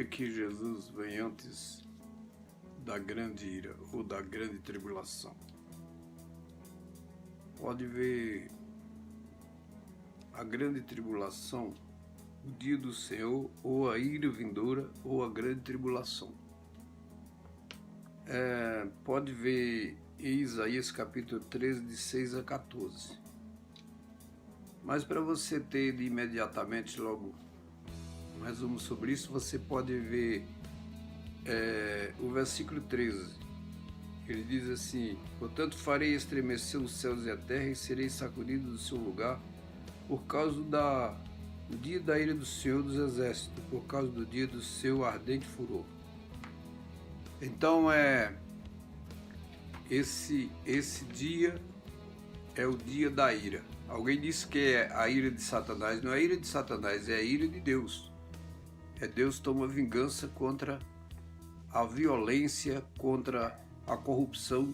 que Jesus vem antes da grande ira ou da grande tribulação? Pode ver a grande tribulação, o dia do Senhor, ou a ira vindoura, ou a grande tribulação. Pode ver em Isaías capítulo 13, de 6 a 14. Mas para você ter imediatamente logo um resumo sobre isso, você pode ver o versículo 13. Ele diz assim: portanto farei estremecer os céus e a terra, e serei sacudido do seu lugar, por causa do dia da ira do Senhor dos Exércitos, por causa do dia do seu ardente furor. Então esse dia é o dia da ira. Alguém disse que é a ira de Satanás. Não é a ira de Satanás, é a ira de Deus. Deus toma vingança contra a violência, contra a corrupção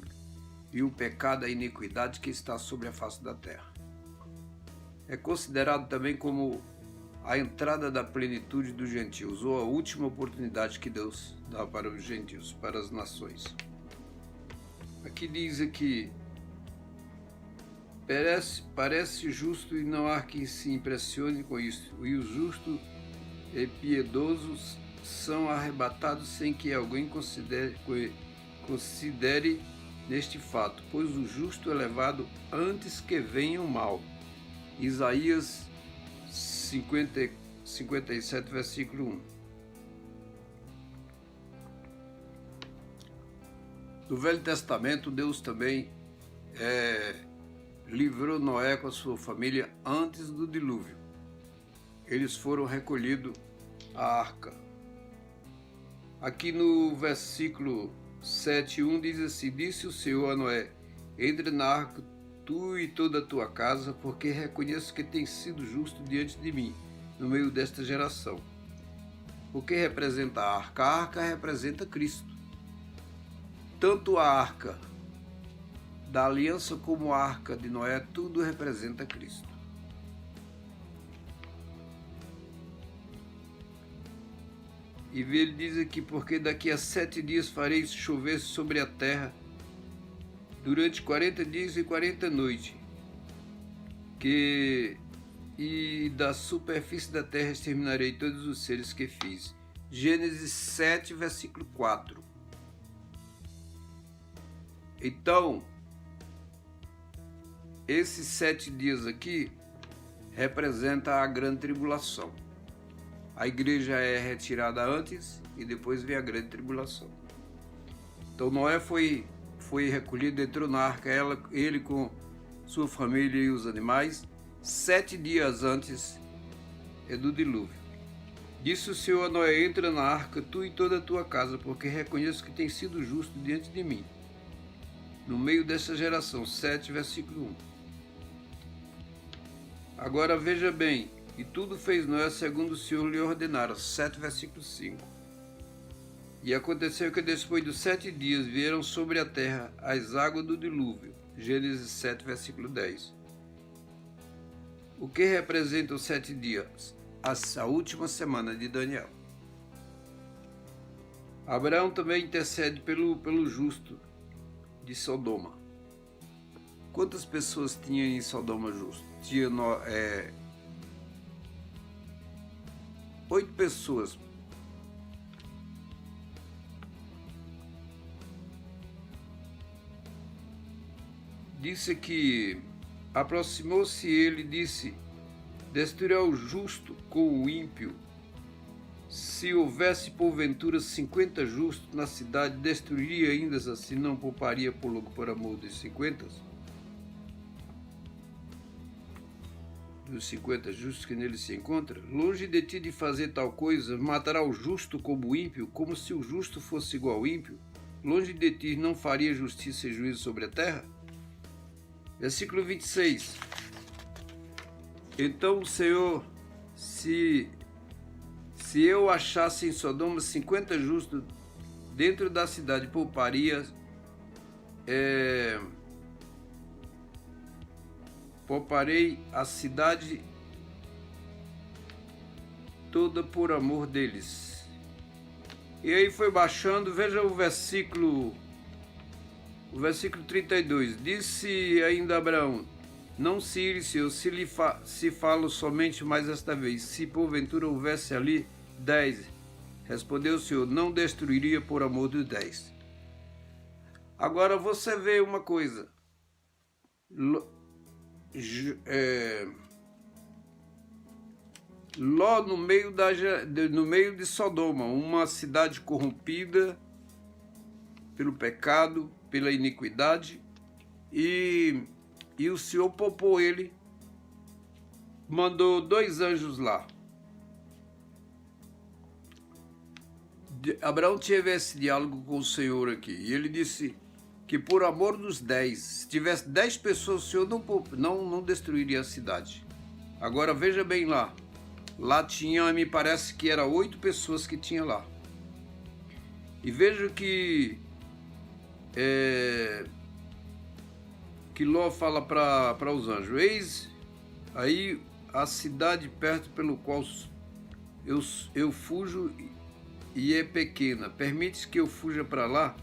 e o pecado, a iniquidade que está sobre a face da terra. É considerado também como a entrada da plenitude dos gentios, ou a última oportunidade que Deus dá para os gentios, para as nações. Aqui diz aqui: parece justo e não há quem se impressione com isso, e os justos e piedosos são arrebatados sem que alguém considere neste fato, pois o justo é levado antes que venha o mal. Isaías 57, versículo 1. No Velho Testamento, Deus também livrou Noé com a sua família antes do dilúvio. Eles foram recolhidos à arca. Aqui no versículo 7:1 diz assim: disse o Senhor a Noé: entre na arca tu e toda a tua casa, porque reconheço que tens sido justo diante de mim, no meio desta geração. O que representa a arca? A arca representa Cristo. Tanto a arca da aliança como a arca de Noé, tudo representa Cristo. E ele diz aqui: porque daqui a 7 dias farei chover sobre a terra durante 40 dias e 40 noites, e da superfície da terra exterminarei todos os seres que fiz. Gênesis 7, versículo 4. Então, esses 7 dias aqui representam a grande tribulação. A igreja é retirada antes e depois vem a grande tribulação. Então Noé foi recolhido, entrou na arca, ele com sua família e os animais, 7 dias antes do dilúvio. Disse o Senhor a Noé: entra na arca, tu e toda a tua casa, porque reconheço que tens sido justo diante de mim, no meio dessa geração. 7, versículo 1. Agora veja bem: e tudo fez Noé segundo o Senhor lhe ordenara. 7, versículo 5. E aconteceu que depois dos 7 dias vieram sobre a terra as águas do dilúvio. Gênesis 7, versículo 10. O que representa os 7 dias? A última semana de Daniel. Abraão também intercede pelo justo de Sodoma. Quantas pessoas tinha em Sodoma justo? Tinha 8 pessoas. Disse que aproximou-se ele e disse: destruirá o justo com o ímpio. Se houvesse porventura 50 justos na cidade, destruiria ainda assim, não pouparia por amor dos 50? Dos 50 justos que nele se encontra? Longe de ti de fazer tal coisa, matará o justo como o ímpio, como se o justo fosse igual ao ímpio. Longe de ti não faria justiça e juízo sobre a terra? Versículo 26. Então o Senhor, se eu achasse em Sodoma 50 justos dentro da cidade, pouparei a cidade toda por amor deles. E aí foi baixando, veja o versículo 32. Disse ainda Abraão: não se ire, Senhor, se falo somente mais esta vez. Se porventura houvesse ali 10, respondeu o Senhor, não destruiria por amor dos 10. Agora você vê uma coisa. Ló no meio de Sodoma, uma cidade corrompida pelo pecado, pela iniquidade, e o Senhor poupou ele, mandou 2 anjos lá. Abraão teve esse diálogo com o Senhor aqui, e ele disse que por amor dos 10, se tivesse 10 pessoas, o Senhor não destruiria a cidade. Agora veja bem lá tinha, me parece que era 8 pessoas que tinha lá. E veja que Ló fala para os anjos: eis aí a cidade perto pelo qual eu fujo e é pequena. Permite que eu fuja para lá?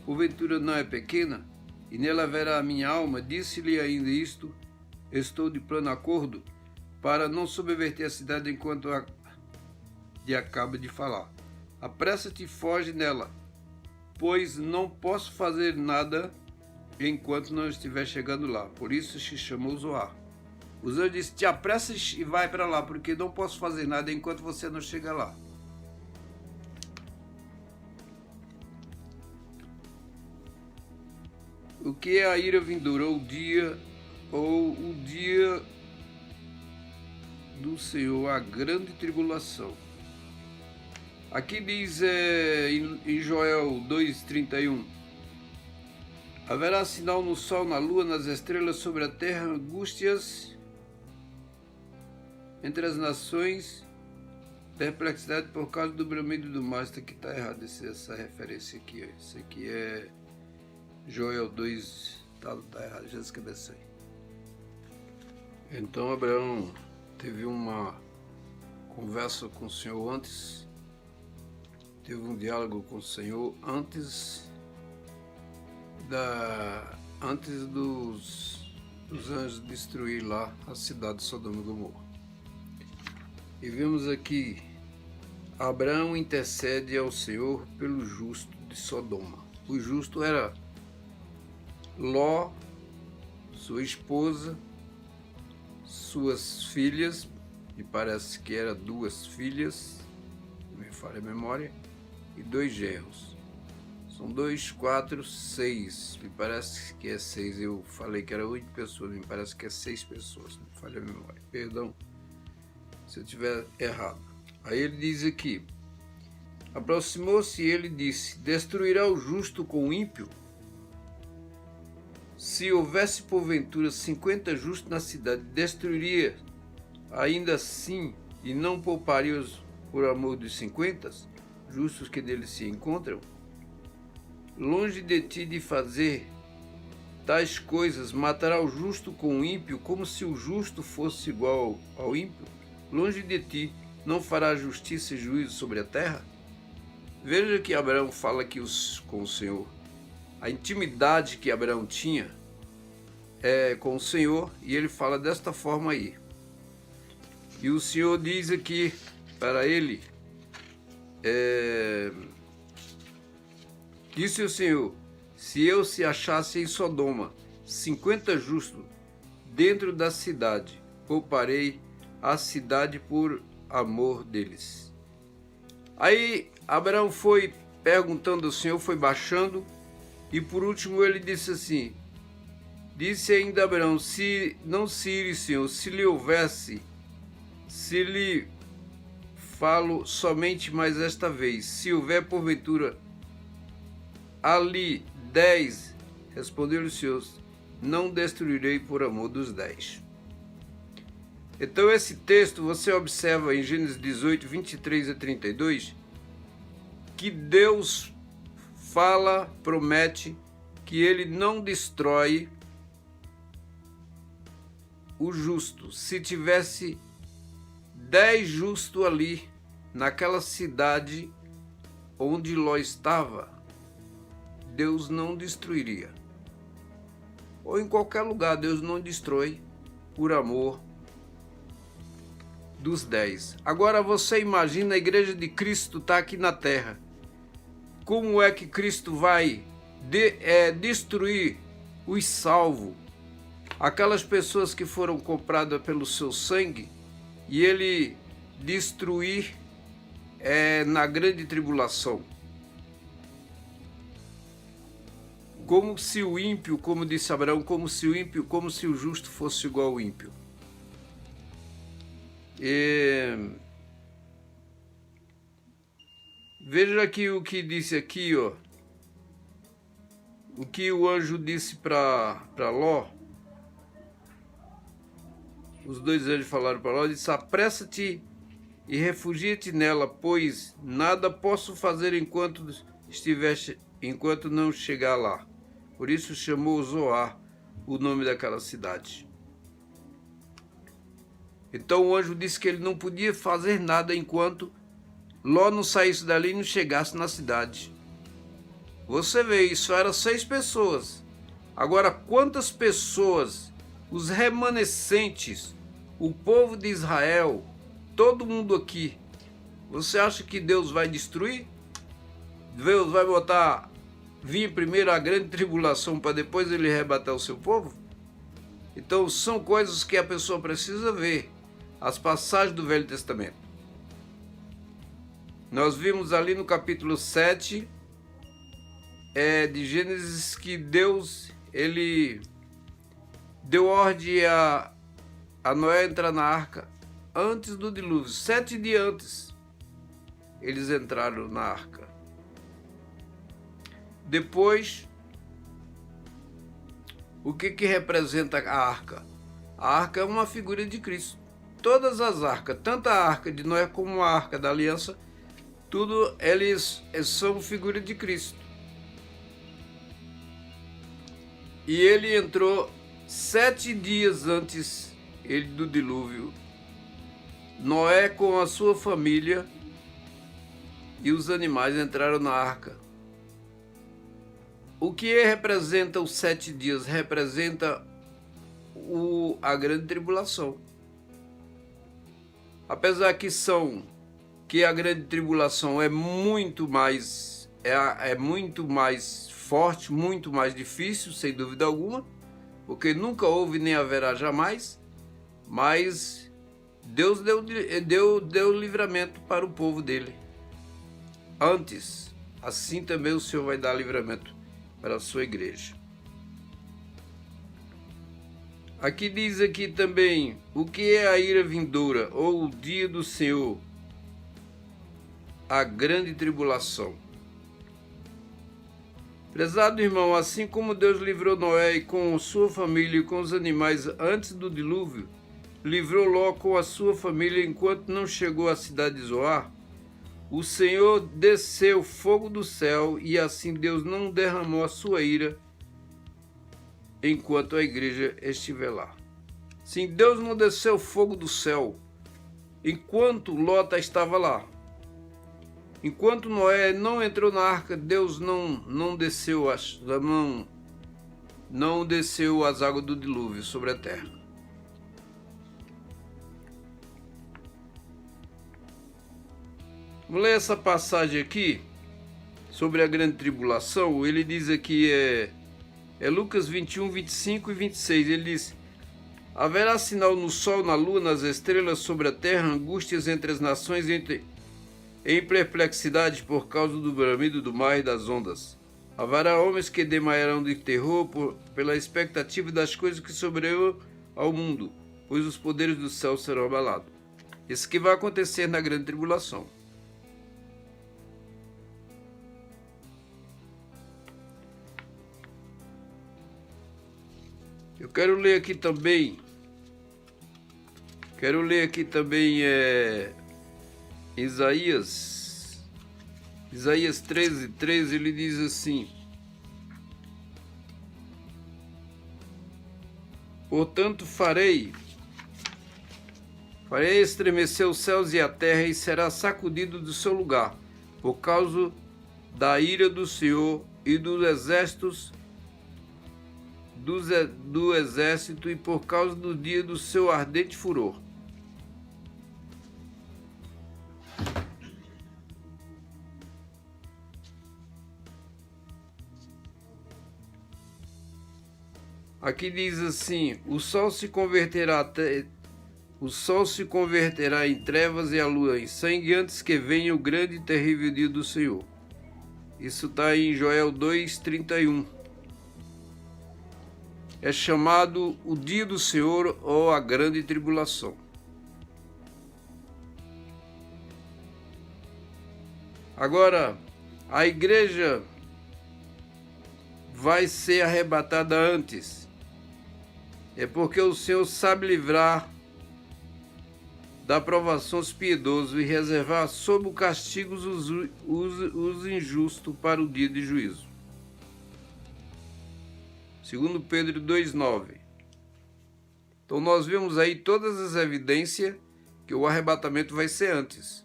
Porventura não é pequena? E nela haverá a minha alma? Disse-lhe ainda isto: estou de pleno acordo para não subverter a cidade enquanto acaba de falar. Apressa-te e foge nela, pois não posso fazer nada enquanto não estiver chegando lá. Por isso se chamou Zoar. Os anjos disseram: te apressas e vai para lá, porque não posso fazer nada enquanto você não chega lá. O que é a ira vindoura, ou o dia do Senhor, a grande tribulação. Aqui diz em Joel 2,31: haverá sinal no sol, na lua, nas estrelas, sobre a terra, angústias entre as nações, perplexidade por causa do bramido do mar. Isso aqui está errado, essa referência aqui. Isso aqui é Joel 2, tá errado, já escrevi isso aí. Então Abraão teve uma conversa com o Senhor antes, teve um diálogo com o Senhor antes dos anjos destruir lá a cidade de Sodoma e Gomorra. E vemos aqui, Abraão intercede ao Senhor pelo justo de Sodoma. O justo era Ló, sua esposa, suas filhas, me parece que eram 2 filhas, não me falha a memória, e 2 genros. São 2, 4, 6, me parece que é 6, eu falei que era 8 pessoas, me parece que é 6 pessoas, me falha a memória, perdão se eu estiver errado. Aí ele diz aqui: aproximou-se e ele disse: destruirá o justo com o ímpio? Se houvesse porventura 50 justos na cidade, destruiria ainda assim e não pouparia por amor dos 50 justos que dele se encontram? Longe de ti de fazer tais coisas, matará o justo com o ímpio, como se o justo fosse igual ao ímpio? Longe de ti não fará justiça e juízo sobre a terra? Veja que Abraão fala aqui com o Senhor. A intimidade que Abraão tinha com o Senhor, e ele fala desta forma aí. E o Senhor diz aqui para ele, disse o Senhor: se eu se achasse em Sodoma 50 justos dentro da cidade, pouparei a cidade por amor deles. Aí Abraão foi perguntando ao Senhor, foi baixando, e por último ele disse assim: disse ainda Abraão: se não se ire, Senhor, se lhe falo somente mais esta vez, se houver porventura ali 10, respondeu-lhe o Senhor: não destruirei por amor dos 10. Então esse texto você observa em Gênesis 18, 23 a 32, que Deus fala, promete que ele não destrói o justo. Se tivesse 10 justos ali naquela cidade, onde Ló estava, Deus não destruiria. Ou em qualquer lugar, Deus não destrói por amor dos 10. Agora você imagina a igreja de Cristo está aqui na terra. Como é que Cristo vai destruir os salvos, aquelas pessoas que foram compradas pelo seu sangue, e ele destruir na grande tribulação? Como se o ímpio, como disse Abraão, como se o justo fosse igual ao ímpio. Veja aqui o que disse aqui, ó. O que o anjo disse para Ló. Os dois anjos falaram para Ló, disse: apressa-te e refugia-te nela, pois nada posso fazer enquanto não chegar lá. Por isso chamou Zoar o nome daquela cidade. Então o anjo disse que ele não podia fazer nada enquanto Ló não saísse dali e não chegasse na cidade. Você vê, isso eram 6 pessoas. Agora, quantas pessoas, os remanescentes, o povo de Israel, todo mundo aqui, você acha que Deus vai destruir? Deus vai vir primeiro a grande tribulação para depois ele arrebatar o seu povo? Então são coisas que a pessoa precisa ver. As passagens do Velho Testamento. Nós vimos ali no capítulo 7 de Gênesis que Deus, ele deu ordem a Noé entrar na arca antes do dilúvio. 7 dias antes eles entraram na arca. Depois, o que representa a arca? A arca é uma figura de Cristo. Todas as arcas, tanto a arca de Noé como a arca da aliança, tudo eles são figura de Cristo. E ele entrou 7 dias antes do dilúvio. Noé com a sua família e os animais entraram na arca. O que representa os 7 dias? Representa a grande tribulação. Apesar que a grande tribulação é muito mais forte, muito mais difícil, sem dúvida alguma, porque nunca houve nem haverá jamais, mas Deus deu livramento para o povo dele. Antes, assim também o Senhor vai dar livramento para a sua igreja. Aqui diz aqui também o que é a ira vindoura, ou o dia do Senhor, a grande tribulação. Prezado irmão, assim como Deus livrou Noé com sua família e com os animais antes do dilúvio, livrou Ló com a sua família enquanto não chegou à cidade de Zoar, o Senhor desceu fogo do céu e assim Deus não derramou a sua ira enquanto a igreja estiver lá. Sim, Deus não desceu fogo do céu enquanto Ló estava lá. Enquanto Noé não entrou na arca, Deus não desceu as águas do dilúvio sobre a terra. Vou ler essa passagem aqui sobre a grande tribulação. Ele diz aqui, Lucas 21, 25 e 26. Ele diz: haverá sinal no sol, na lua, nas estrelas, sobre a terra, angústias entre as nações, em perplexidade por causa do bramido do mar e das ondas. Haverá homens que desmaiarão de terror pela expectativa das coisas que sobrevirão ao mundo, pois os poderes do céu serão abalados. Isso que vai acontecer na grande tribulação. Eu quero ler aqui também Isaías 13:13, ele diz assim: portanto farei estremecer os céus e a terra, e será sacudido do seu lugar, por causa da ira do Senhor e dos exércitos do exército, e por causa do dia do seu ardente furor. Aqui diz assim: o sol se converterá em trevas e a lua em sangue antes que venha o grande e terrível dia do Senhor. Isso está em Joel 2:31. É chamado o dia do Senhor ou a grande tribulação. Agora, a igreja vai ser arrebatada antes. É porque o Senhor sabe livrar da provação os piedosos e reservar sob o castigo os injustos para o dia de juízo. 2 Pedro 2:9. Então nós vemos aí todas as evidências que o arrebatamento vai ser antes.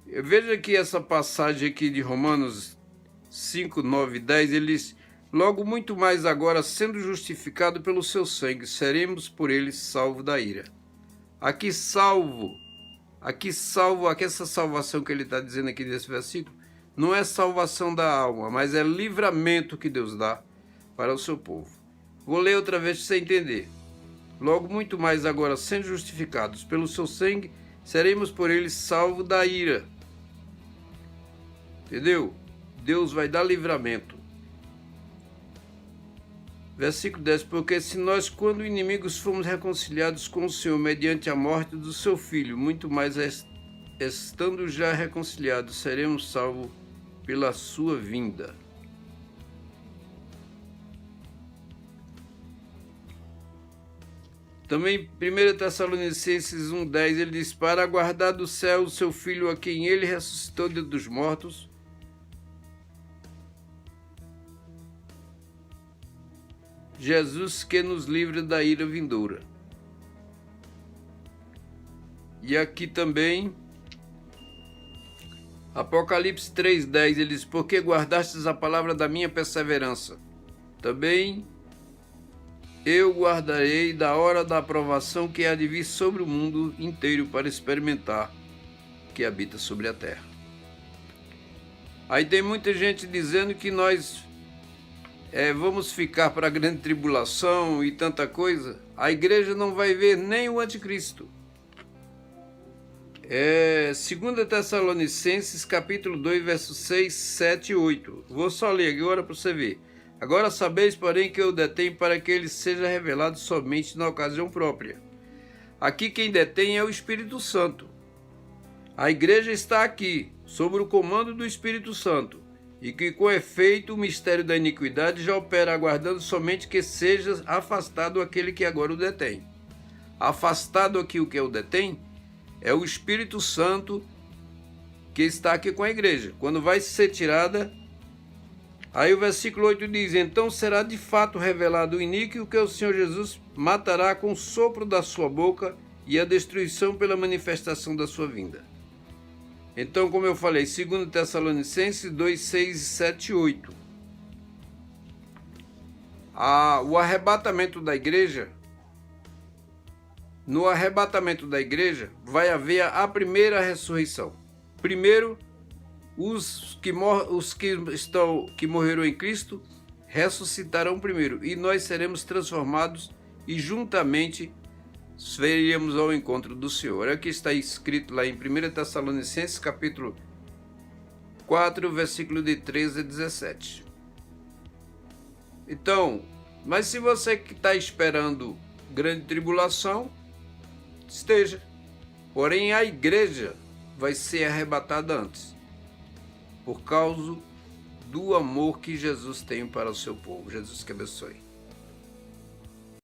Veja que essa passagem aqui de Romanos 5, 9 e 10, eles logo muito mais agora, sendo justificado pelo seu sangue, seremos por ele salvos da ira. Aqui essa salvação que ele está dizendo aqui nesse versículo, não é salvação da alma, mas é livramento que Deus dá para o seu povo. Vou ler outra vez para você entender. Logo muito mais agora, sendo justificados pelo seu sangue, seremos por ele salvos da ira. Entendeu? Deus vai dar livramento. Versículo 10. Porque se nós, quando inimigos, fomos reconciliados com o Senhor mediante a morte do seu Filho, muito mais estando já reconciliados, seremos salvos pela sua vinda. Também 1 Tessalonicenses 1,10, ele diz: para aguardar do céu o seu Filho, a quem ele ressuscitou dos mortos, Jesus, que nos livra da ira vindoura. E aqui também, Apocalipse 3,10, ele diz: porque guardastes a palavra da minha perseverança, também eu guardarei da hora da aprovação que há de vir sobre o mundo inteiro para experimentar que habita sobre a terra. Aí tem muita gente dizendo que nós vamos ficar para a grande tribulação e tanta coisa. A igreja não vai ver nem o anticristo. 2 Tessalonicenses capítulo 2, versos 6, 7 e 8. Vou só ler agora para você ver. Agora sabeis, porém, que eu detenho para que ele seja revelado somente na ocasião própria. Aqui quem detém é o Espírito Santo. A igreja está aqui, sob o comando do Espírito Santo, e que com efeito o mistério da iniquidade já opera, aguardando somente que seja afastado aquele que agora o detém. Afastado aqui o que o detém é o Espírito Santo que está aqui com a igreja. Quando vai ser tirada, aí o versículo 8 diz: então será de fato revelado o iníquo, que o Senhor Jesus matará com o sopro da sua boca e a destruição pela manifestação da sua vinda. Então, como eu falei, 2 Tessalonicenses 2, 6, 7 e 8. O arrebatamento da igreja, no arrebatamento da igreja, vai haver a primeira ressurreição. Primeiro, os que morreram em Cristo ressuscitarão primeiro, e nós seremos transformados e juntamente veríamos ao encontro do Senhor. Aqui está escrito lá em 1 Tessalonicenses capítulo 4, versículo de 13 a 17. Então, mas se você que está esperando grande tribulação, esteja. Porém, a igreja vai ser arrebatada antes, por causa do amor que Jesus tem para o seu povo. Jesus que abençoe.